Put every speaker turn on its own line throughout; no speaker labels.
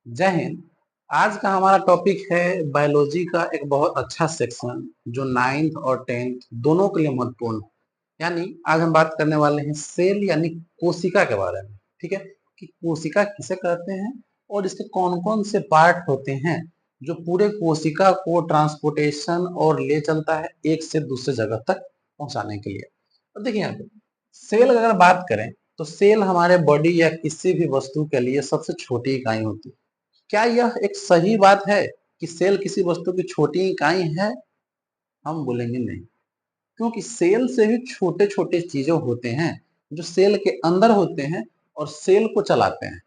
जय हिंद। आज का हमारा टॉपिक है बायोलॉजी का एक बहुत अच्छा सेक्शन जो 9th और 10th दोनों के लिए महत्वपूर्ण है। यानी आज हम बात करने वाले हैं सेल यानी कोशिका के बारे में। ठीक है कि कोशिका किसे कहते हैं और इसके कौन कौन से पार्ट होते हैं जो पूरे कोशिका को ट्रांसपोर्टेशन और ले चलता है एक से दूसरे जगह तक पहुंचाने के लिए। अब देखिए यहाँ पे सेल अगर बात करें तो सेल हमारे बॉडी या किसी भी वस्तु के लिए सबसे छोटी इकाई होती है। क्या यह एक सही बात है कि सेल किसी वस्तु की छोटी इकाई है? हम बोलेंगे नहीं, क्योंकि सेल से भी छोटे छोटे चीजें होते हैं जो सेल के अंदर होते हैं और सेल को चलाते हैं।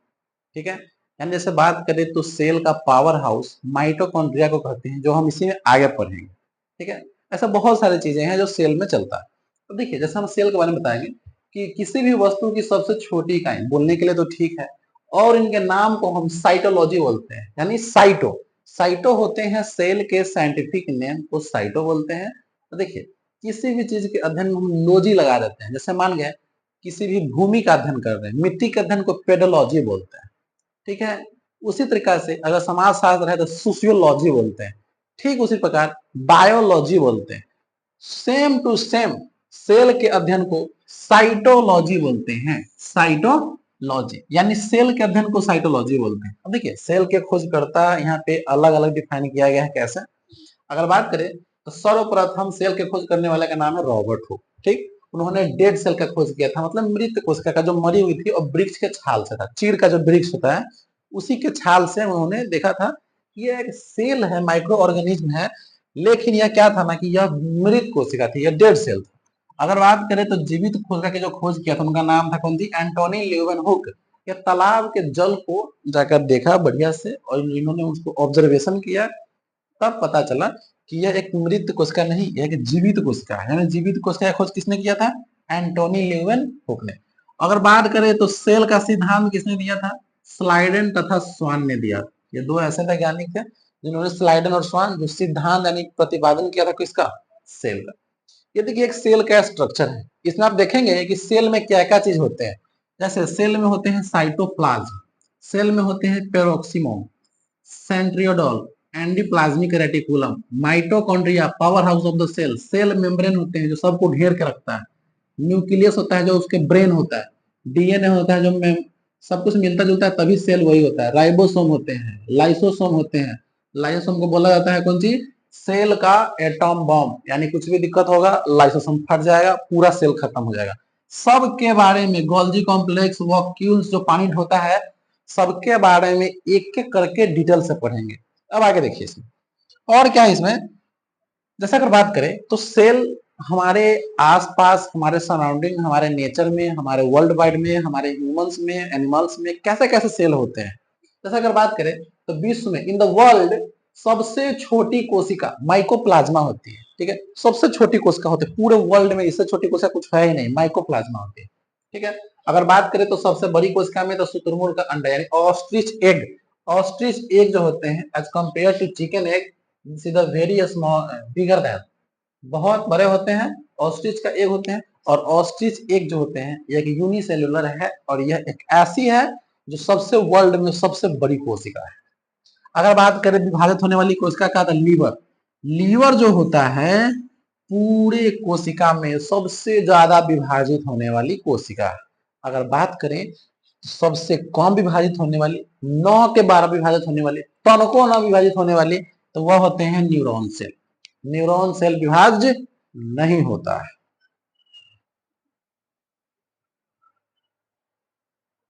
ठीक है, यानी जैसे बात करें तो सेल का पावर हाउस माइटोकॉन्ड्रिया को कहते हैं, जो हम इसी में आगे पढ़ेंगे। ठीक है, ऐसा बहुत सारी चीजें हैं जो सेल में चलता है। तो देखिए, जैसे हम सेल के बारे में बताएंगे कि किसी भी वस्तु की सबसे छोटी इकाई बोलने के लिए तो ठीक है, और इनके नाम को हम साइटोलॉजी बोलते हैं, यानी साइटो साइटो होते हैं सेल के साइंटिफिक नेम को साइटो बोलते हैं। तो देखिए, किसी भी चीज के अध्ययन में हम लॉजी लगा देते हैं। जैसे मान गए किसी भी भूमि का अध्ययन कर रहे हैं, मिट्टी के अध्ययन को पेडोलॉजी बोलते हैं। ठीक है, उसी तरीका से अगर समाज शास्त्र है तो सोशियोलॉजी बोलते हैं। ठीक उसी प्रकार बायोलॉजी बोलते हैं। सेम टू सेम सेल के अध्ययन को साइटोलॉजी बोलते हैं। साइटोलॉजी यानी सेल के अध्ययन को साइटोलॉजी बोलते हैं। अब देखिए, सेल के खोजकर्ता यहाँ पे अलग अलग डिफाइन किया गया है। कैसे? अगर बात करें तो सर्वप्रथम सेल के खोज करने वाले का नाम है रॉबर्ट हुक। ठीक, उन्होंने डेड सेल का खोज किया था, मतलब मृत कोशिका का, जो मरी हुई थी और वृक्ष के छाल से था। चीड़ का जो वृक्ष होता है उसी के छाल से उन्होंने देखा था कि यह एक सेल है, माइक्रो ऑर्गेनिज्म है। लेकिन यह क्या था ना कि यह मृत कोशिका थी, यह डेड सेल था। अगर बात करें तो जीवित कोशिका की जो खोज किया था उनका नाम था कौन थी? एंटोनी ल्यूवेनहुक। यह तालाब के जल को जाकर देखा बढ़िया से और इन्होंने उसको ऑब्जर्वेशन किया। तब पता चला कि यह एक मृत कोशिका नहीं, यह एक जीवित कोशिका है। यानी जीवित कोशिका का खोज किसने किया था? एंटोनी ल्यूवेनहुक ने। अगर बात करें तो सेल का सिद्धांत किसने दिया था? स्लाइडेन तथा स्वान ने दिया। ये दो ऐसे वैज्ञानिक थे जिन्होंने स्लाइडेन और स्वान जो सिद्धांत यानी प्रतिपादन किया था किसका? सेल का। ये देखिए, एक सेल का स्ट्रक्चर है। इसमें आप देखेंगे कि सेल में क्या क्या चीज होते हैं। जैसे सेल में होते हैं साइटोप्लाज्म, सेल में होते हैं पेरोक्सिमोम, सेंट्रियोडोल, endoplasmic reticulum, mitochondria powerhouse of the cell, cell membrane होते हैं जो सबको घेर के रखता है, न्यूक्लियस होता है जो उसके ब्रेन होता है, डीएनए होता है जो सब कुछ मिलता जुलता है तभी सेल वही होता है, राइबोसोम होते हैं, लाइसोसोम होते हैं। लाइसोसोम को बोला जाता है कौन सी? सेल का एटॉम बम। यानी कुछ भी दिक्कत होगा लाइसोसोम फट जाएगा, पूरा सेल खत्म हो जाएगा। सबके बारे में गोल्जी कॉम्प्लेक्स, वॉक्यूल्स जो पानी ढोता है, सबके बारे में एक एक करके डिटेल से पढ़ेंगे। अब आगे देखिए इसमें और क्या है। इसमें जैसे अगर बात करें तो सेल हमारे आसपास, हमारे सराउंडिंग, हमारे नेचर में, हमारे वर्ल्ड वाइड में, हमारे ह्यूमंस में, एनिमल्स में कैसे कैसे सेल होते हैं। जैसे अगर बात करें तो विश्व में, इन द वर्ल्ड, सबसे छोटी कोशिका माइकोप्लाज्मा होती है। ठीक है, सबसे छोटी कोशिका होती है पूरे वर्ल्ड में, इससे छोटी कोशिका कुछ है ही नहीं, माइकोप्लाज्मा होती है। ठीक है, अगर बात करें तो सबसे बड़ी कोशिका में तो शुतुरमुर्ग का अंडा यानी ऑस्ट्रिच एग। ऑस्ट्रिच एग जो होते हैं as compared to chicken egg, very small, bigger than, बहुत बड़े होते हैं। ऑस्ट्रिच का एग होते हैं, और ऑस्ट्रिच एग जो होते हैं यह एक यूनिसेल्युलर है, और यह एक ऐसी है जो सबसे वर्ल्ड में सबसे बड़ी कोशिका है। अगर बात करें विभाजित होने वाली कोशिका का, तो लीवर। लीवर जो होता है पूरे कोशिका में सबसे ज्यादा विभाजित होने वाली कोशिका है। अगर बात करें सबसे कम विभाजित होने वाली, 9 के 12 विभाजित होने वाली, तनको न विभाजित होने वाली, तो वह होते हैं न्यूरॉन सेल। न्यूरॉन सेल विभाज्य नहीं होता है।